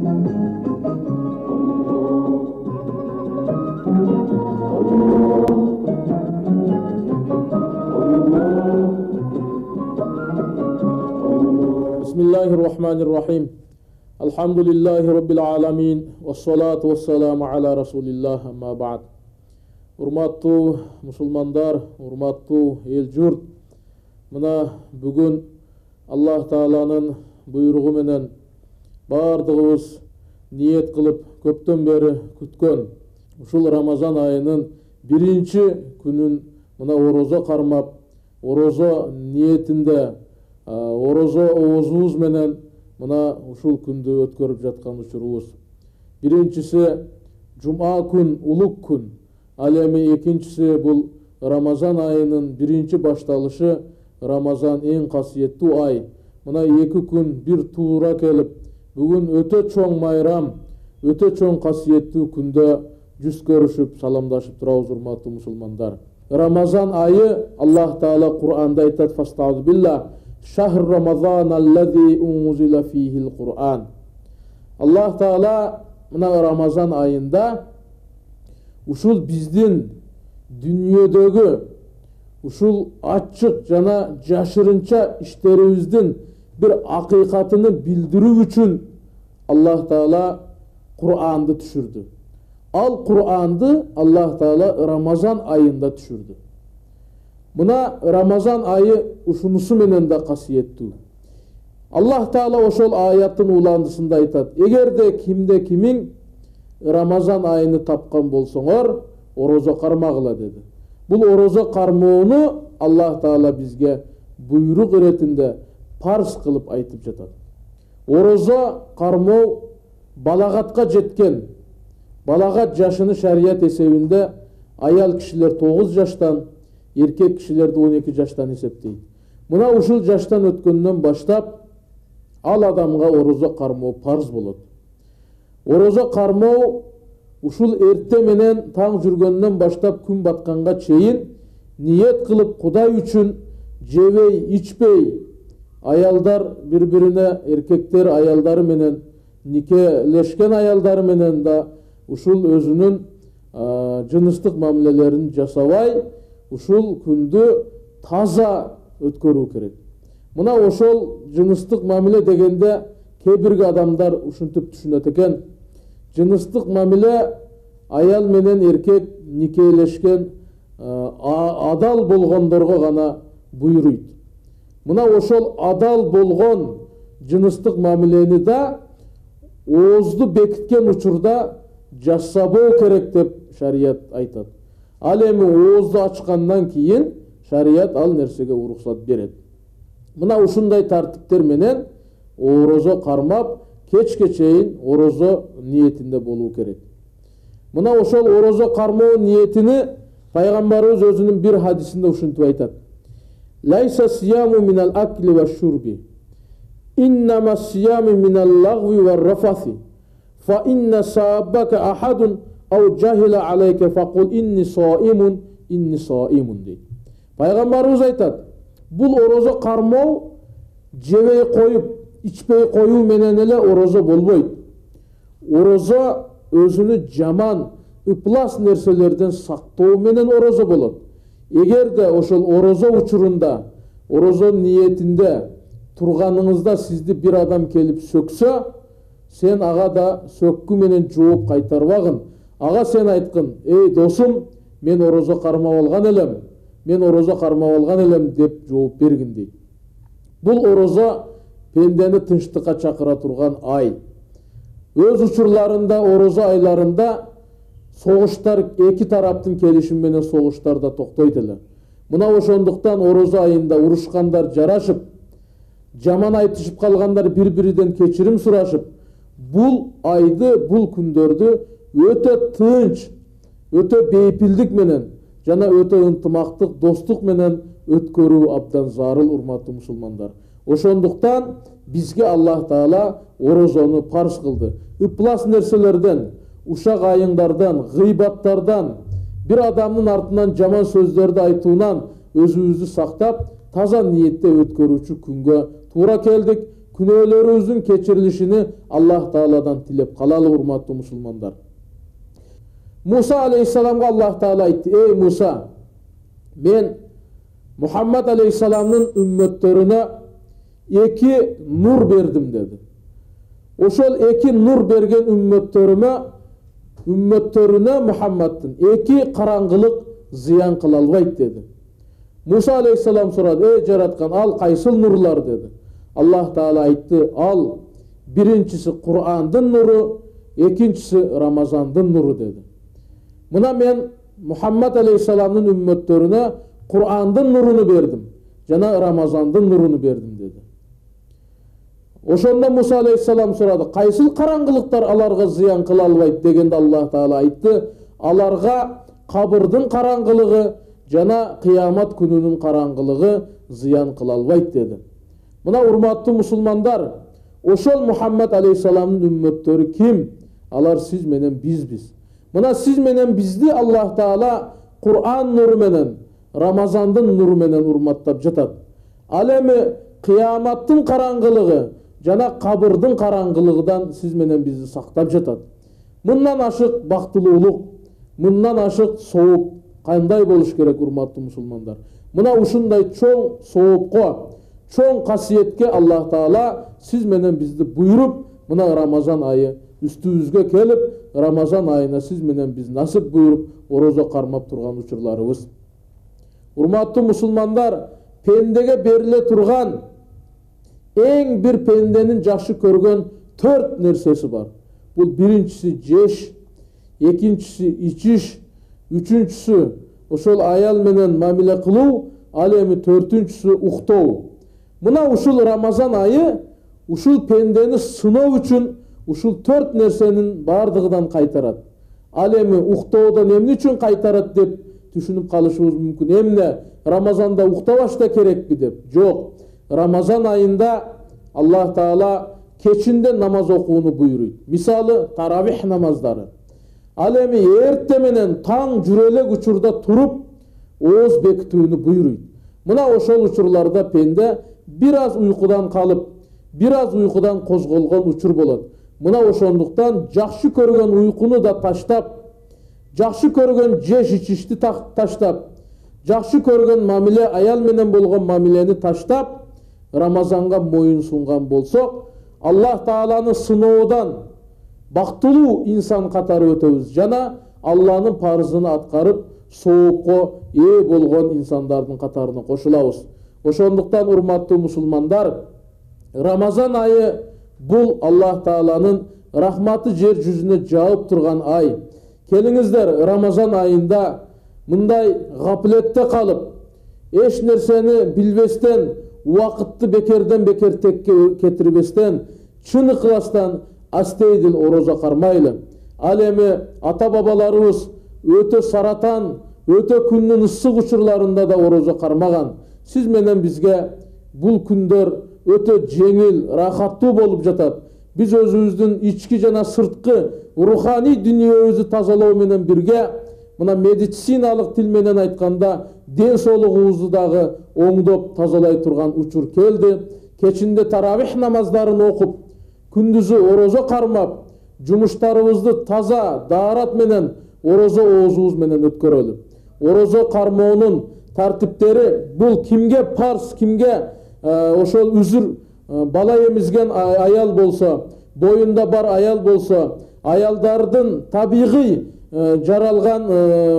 Bismillahirrahmanirrahim. Elhamdülillahi Rabbil alamin. Vessalatu vesselamu ala Resulillah amma ba'd. Урматтуу мусулмандар, урматтуу эл журт. Мына бүгүн Аллах Тааланын буйругу менен бардыгыбыз ниет кылып көптөн бери күткөн ушул Рамазан айынын биринчи күнүн мына орозо кармап, орозо ниетинде, орозо оозубуз менен мына ушул күндү өткөрүп жаткан учурубуз. Биринчиси жума күн, улук күн. Ал эми экинчиси бул Рамазан айынын биринчи башталышы, Рамазан эң касиеттүү ай. Мына эки күн бир туура келип, бүгүн өтө чоң майрам, өтө чоң касиеттүү күндө жүз көрүшүп, саламдашып турабыз, урматтуу мусулмандар. Рамазан айы Аллах Таала Кур'анда айтат: "Фастауз билlah, шахр Рамазан аллази унзила фихил Кур'ан." Аллах Таала мына Рамазан айында ушул биздин дүниедегі ушул ачык жана жашырынча иштерибиздин бир акыйкатыны билдирүү үчүн Аллах Таала Кур'анды түшүрдү. Ал Кур'анды Аллах Таала Рамазан айында түшүрдү. Мына Рамазан айы ушунусу менен да касиеттүү. Аллах Таала ошол аяттын уландысында айтат: "Эгерде кимде кимиң Рамазан айыны тапкан болсоңор, орозо кармагыла" деди. Бул орозо кармоону Аллах Таала бизге буйрук иретинде парз кылып айтып жатат. Орозо кармоо балагатка жеткен, балагат жашыны шарият эсебинде аял кишилер 9 жаштан, эркек кишилерди 12 жаштан эсептейт. Мына ушул жаштан өткөндөн баштап ал адамга орозо кармоо парз болот. Орозо кармоо ушул эрте менен таң жүргөндөн баштап күн батканга чейин ниет кылып Кудай үчүн жебей, ичпей, аялдар бири-бирине, эркектер аялдары менен, никелешкен аялдары менен да ушул өзүнүн жыныстык мамилелерин жасабай, ушул күндү таза өткөрүү керек. Мына ошол жыныстык мамиле дегенде кээ бир адамдар ушинтип түшүнөт экен. Жыныстык мамиле аял менен эркек никелешкен адал болгондорго гана буйруйт. Мына ошол адал болгон жыныстык мамилени да оозду бекиткен учурда жасабоо керек деп шарият айтат. Ал эми оозду ачкандан кийин шарият ал нерсеге уруксат берет. Мына ушундай тартиптер менен орозо кармап, кечке чейин орозо ниетинде болуу керек. Мына ошол орозо кармоо ниетини пайгамбарыбыз өзүнүн бир хадисинде ушинтип айтат: "Лайса сияму минал акли ва шурби, иннама сияму минал лагви ва рафаси, фа инна сабака ахадун ау жахила алейке факул инни саимун" дейт. Пайгамбарыбыз айтат: бул орозо кармоо жебей коюп, ичпей коюу менен эле орозо болбойт. Орозо өзүнү жаман, ыплас нерселерден сактоо менен орозо болот. Эгерде ошол орозо учурунда, орозо ниетинде турганыңызда сизди бир адам келип сөксө, сен ага да сөккү менен жооп кайтарбагын. Ага сен айткын: "Эй досум, мен орозо кармап алган элем" деп жооп бергин дейт. Бул орозо пендени тынчтыкка чакыра турган ай. Өз учурларында, орозо айларында согуштар, эки тараптын келишими менен согуштар да токтойт эле. Мына ошондуктан орозо айында урушкандар жарашып, жаман айтышып калгандар бири-бириден кечирим сурашып, бул айды, бул күндөрдү өтө тынч, өтө бейпилдик менен жана өтө ынтымактык, достук менен өткөрүү абдан зарыл, урматтуу мусулмандар. Ошондуктан бизге Аллах Таала орозону парз кылды. Ыплас нерселерден, ушак айыңдардан, гыйбаттардан, бир адамдын артынан жаман сөздөрдү айтуунан өзүбүздү сактап, таза ниетте өткөрүүчү күнгө туура келдик. күнөөлөрүбүздүн кечирилишини Аллах Тааладан тилеп калалы, урматтуу мусулмандар. Муса алейхиссаламга Аллах Таала айтты: "Ey Муса, мен Мухаммад алейхиссаламдын үммөттөрүнө эки нур бердим" деди. Ошол эки нур берген үммөттөрүнө Мухаммаддын эки караңгылык зыян кыла албайт деди. Муса алейхиссалам сурады: "Ey жараткан, ал кайсыл нурлар?" деди. Аллах Таала айтты: "Ал биринчиси Кур'андын нуру, экинчиси Рамазандын нуру" деди. Мына мен Мухаммад алейхиссаламдын үммөттөрүнө Кур'андын нуруну бердим жана Рамазандын нуруну бердим деди. Ошондо Муса алейхиссалам сурады: "Кайсыл караңгылыктар аларга зыян кыла албайт?" дегенде Аллах Таала айтты: "Аларга кабырдын караңгылыгы жана кыямат күнүнүн караңгылыгы зыян кыла албайт" деди. Мына урматтуу мусулмандар, ошол Мухаммад алейхиссаламдын үммөттөрү ким? Алар сиз менен бизбиз. Мына сиз менен бизди Аллах Таала Кур'ан нуру менен, Рамазандын нуру менен урматтап жатат. Ал эми кыяматтын караңгылыгы жана кабырдын караңгылыгынан сиз менен бизди сактап жатат. Мындан ашык бактылуулук, мындан ашык сооп кандай болуш керек, урматтуу мусулмандар? Мына ушундай чоң соопко, чоң касиетке Аллах Таала сиз менен бизди буйруп, мына Рамазан айы үстүбүзгө келип, Рамазан айына сиз менен биз насип буйруп орозо кармап турган учурларыбыз. Урматтуу мусулмандар, пендеге бериле турган эң бир пенденин жакшы көргөн 4 нерсеси бар. Бул биринчиси жеш, экинчиси ичиш, үчүнчүсү ошол аял менен мамиле кылуу, ал эми 4-үнчүсү уктоо. Мына ушул Рамазан айы ушул пендени сыноо үчүн ушул 4 нерсенин бардыгынан кайтарат. Ал эми уктоодон эмне үчүн кайтарат деп түшүнүп калышыбыз мүмкүн. Эмне Рамазанда уктабаш да керекпи деп? Жок. Рамазан айында Аллах Таала кечинде намаз окууну буйруйт. Мисалы таравих намаздары. Ал эми эрте менен таң жүрөлек учурда туруп ооз бекитүүнү буйруйт. Мына ошол учурларда пенде бир аз уйкудан калып, бир аз уйкудан козголгон учур болот. Мына ошондуктан жакшы көргөн уйкуну да таштап, жакшы көргөн жеш ичишти таштап, жакшы көргөн мамиле, аял менен болгон мамилени таштап, Рамазанга моюн сунган болсок, Аллах Тааланы сыноодон бактылуу инсан катары өтөбүз жана Алланын парызын аткарып, соопко ээ болгон инсандардын катарына кошулабыз. Ошондуктан урматтуу мусулмандар, Рамазан айы бул Аллах Тааланын рахматы жер жүзүнө жаап турган ай. Келиңиздер, Рамазан айында мындай гаплетте калып, эч нерсени билбестен, убакытты бекерден бекер текке кетирбестен, чын ыкластан астейдил орозо кармайлы. Ал эми ата бабаларыбыз өтө саратан, өтө күндүн ысык учурларында да орозо кармаган. Сиз менен бизге бул күндөр өтө жеңил, рахаттуу болуп жатат. Биз өзүбүздүн ички жана сырткы руханий дүнүйөбүздү тазалоо менен бирге, мына медициналык тил менен айтканда, ден соолугубузду дагы оңдоп тазалай турган учур келди. Кечинде таравих намаздарын окуп, күндүзү орозо кармап, жумуштарыбызды таза, даарат менен орозо оозубуз менен өткөрөлү. Орозо кармоонун тартиптери бул кимге парз, кимге ошол үзүр бала эмизген аял болсо, боюнда бар аял болсо, аялдардын табигый жаралган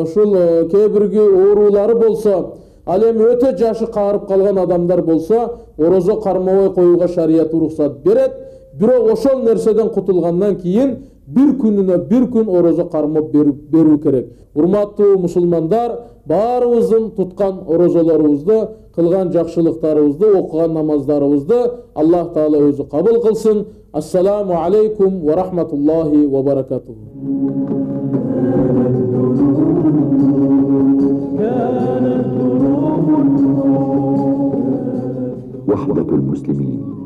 ушул кээ бирги оорулары болсо, ал эми өтө жашы каарып калган адамдар болсо, орозо кармабой коюуга шарият уруксат берет. Бирок ошол нерседен кутулгандан кийин бир күнүнө бир күн орозо кармап берүү керек. Урматтуу мусулмандар, баарыбыздын туткан орозолорубузду, кылган жакшылыктарыбызды, окуган намаздарыбызды Аллах Таала өзү кабыл кылсын. Ассаламу алейкум ва рахматуллахи ва баракатуху. وحدة المسلمين